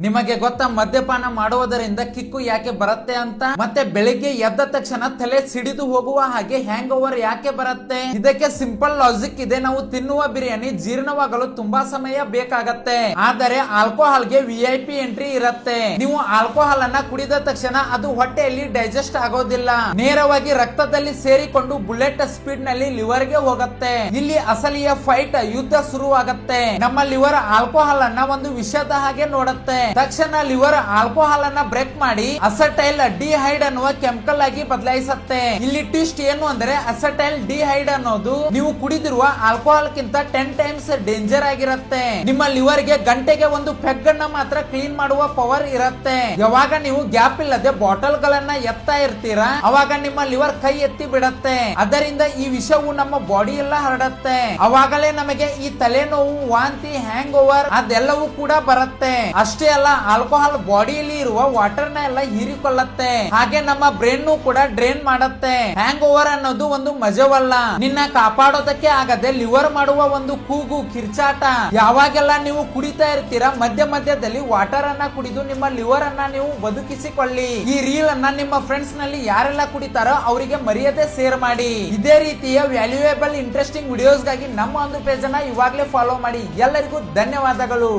ನಿಮಗೆ ಗೊತ್ತಾ ಮದ್ಯಪಾನ ಮಾಡುವುದರಿಂದ ಕಿಕ್ಕು ಯಾಕೆ ಬರುತ್ತೆ ಅಂತ? ಮತ್ತೆ ಬೆಳಿಗ್ಗೆ ಎದ್ದ ತಕ್ಷಣ ತಲೆ ಸಿಡಿದು ಹೋಗುವ ಹಾಗೆ ಹ್ಯಾಂಗ್ ಓವರ್ ಯಾಕೆ ಬರುತ್ತೆ? ಇದಕ್ಕೆ ಸಿಂಪಲ್ ಲಾಜಿಕ್ ಇದೆ. ನಾವು ತಿನ್ನುವ ಬಿರಿಯಾನಿ ಜೀರ್ಣವಾಗಲು ತುಂಬಾ ಸಮಯ ಬೇಕಾಗತ್ತೆ, ಆದರೆ ಆಲ್ಕೋಹಾಲ್ ಗೆ VIP ಎಂಟ್ರಿ ಇರುತ್ತೆ. ನೀವು ಆಲ್ಕೋಹಾಲ್ ಅನ್ನ ಕುಡಿದ ತಕ್ಷಣ ಅದು ಹೊಟ್ಟೆಯಲ್ಲಿ ಡೈಜೆಸ್ಟ್ ಆಗೋದಿಲ್ಲ, ನೇರವಾಗಿ ರಕ್ತದಲ್ಲಿ ಸೇರಿಕೊಂಡು ಬುಲೆಟ್ ಸ್ಪೀಡ್ ನಲ್ಲಿ ಲಿವರ್ ಗೆ ಹೋಗುತ್ತೆ. ಇಲ್ಲಿ ಅಸಲಿಯ ಫೈಟ್ ಯುದ್ಧ ಶುರುವಾಗುತ್ತೆ. ನಮ್ಮ ಲಿವರ್ ಆಲ್ಕೋಹಾಲ್ ಅನ್ನ ಒಂದು ವಿಷದ ಹಾಗೆ ನೋಡುತ್ತೆ. ತಕ್ಷಣ ಲಿವರ್ ಆಲ್ಕೋಹಾಲ್ ಅನ್ನ ಬ್ರೇಕ್ ಮಾಡಿ ಅಸಟೈಲ್ ಡಿಹೈಡ್ ಅನ್ನುವ ಕೆಮಿಕಲ್ ಆಗಿ ಬದಲಾಯಿಸುತ್ತೆ. ಇಲ್ಲಿ ಟ್ವಿಸ್ಟ್ ಏನು ಅಂದ್ರೆ ಅಸಟೈಲ್ ಡಿಹೈಡ್ ಅನ್ನೋದು ನೀವು ಕುಡಿದಿರುವ ಆಲ್ಕೋಹಾಲ್ ಕಿಂತ 10 ಟೈಮ್ಸ್ ಡೇಂಜರ್ ಆಗಿರುತ್ತೆ. ನಿಮ್ಮ ಲಿವರ್ ಗೆ ಗಂಟೆಗೆ ಒಂದು ಪೆಗ್ ಅನ್ನ ಮಾತ್ರ ಕ್ಲೀನ್ ಮಾಡುವ ಪವರ್ ಇರುತ್ತೆ. ಯಾವಾಗ ನೀವು ಗ್ಯಾಪ್ ಇಲ್ಲದೆ ಬಾಟಲ್ ಗಳನ್ನ ಎತ್ತಾ ಇರ್ತೀರಾ, ಅವಾಗ ನಿಮ್ಮ ಲಿವರ್ ಕೈ ಎತ್ತಿ ಬಿಡತ್ತೆ. ಅದರಿಂದ ಈ ವಿಷವು ನಮ್ಮ ಬಾಡಿ ಎಲ್ಲ ಹರಡುತ್ತೆ. ಅವಾಗಲೇ ನಮಗೆ ಈ ತಲೆನೋವು, ವಾಂತಿ, ಹ್ಯಾಂಗ್ ಓವರ್ ಅದೆಲ್ಲವೂ ಕೂಡ ಬರುತ್ತೆ. ಅಷ್ಟೇ ಅಲ್ಲ, ಆಲ್ಕೋಹಾಲ್ ಬಾಡಿಯಲ್ಲಿ ಇರುವ ವಾಟರ್ ನ ಎಲ್ಲ ಹೀರಿಕೊಳ್ಳುತ್ತೆ, ಹಾಗೆ ನಮ್ಮ ಬ್ರೈನ್ ಕೂಡ ಡ್ರೈನ್ ಮಾಡುತ್ತೆ. ಹ್ಯಾಂಗ್ ಓವರ್ ಅನ್ನೋದು ಒಂದು ಮಜವಲ್ಲ, ನಿನ್ನ ಕಾಪಾಡೋದಕ್ಕೆ ಆಗದೆ ಲಿವರ್ ಮಾಡುವ ಒಂದು ಕೂಗು, ಕಿರ್ಚಾಟ. ಯಾವಾಗೆಲ್ಲ ನೀವು ಕುಡಿತಾ ಇರ್ತೀರಾ, ಮಧ್ಯ ಮಧ್ಯದಲ್ಲಿ ವಾಟರ್ ಅನ್ನ ಕುಡಿದು ನಿಮ್ಮ ಲಿವರ್ ಅನ್ನ ನೀವು ಬದುಕಿಸಿಕೊಳ್ಳಿ. ಈ ರೀಲ್ ಅನ್ನ ನಿಮ್ಮ ಫ್ರೆಂಡ್ಸ್ ನಲ್ಲಿ ಯಾರೆಲ್ಲ ಕುಡಿತಾರೋ ಅವರಿಗೆ ಮರ್ಯಾದೆ ಶೇರ್ ಮಾಡಿ. ಇದೇ ರೀತಿಯ ವ್ಯಾಲ್ಯೂಯೇಬಲ್ ಇಂಟ್ರೆಸ್ಟಿಂಗ್ ವಿಡಿಯೋಸ್ ಗಾಗಿ ನಮ್ಮ ಒಂದು ಪೇಜ್ ಅನ್ನ ಇವಾಗಲೇ ಫಾಲೋ ಮಾಡಿ. ಎಲ್ಲರಿಗೂ ಧನ್ಯವಾದಗಳು.